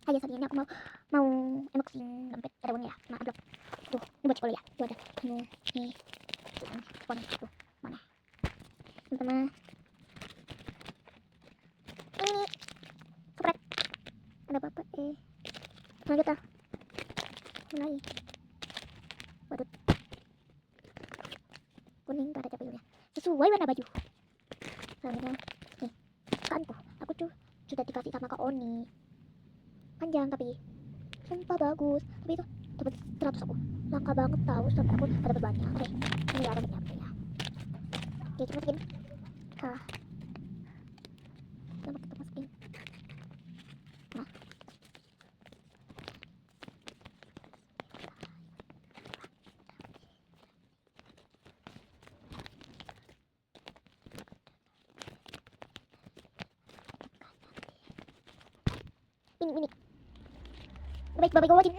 Hai ya, sabi ini aku mau mau unboxing dompet ada uangnya ya, sama amplop. Tuh, ini buat sekolah ya. Tuh ada ini kupon tuh. Mana? Pertama ini kepret. Ada apa-apa lanjut ah. Mulai. Waduh. Kuning tuh ada capilnya. Sesuai warna baju. Selanjutnya nih, kanku. Aku tuh sudah dikasih sama Kak Oni. Panjang tapi sumpah bagus. Tapi itu dapat 100 aku. Langka banget tahu sampai aku dapat banyak. Oke, ini ya dompetnya ya. Oke, kita masukin. Hah, kita masukin. Nah, ini. Baik, baik, baik.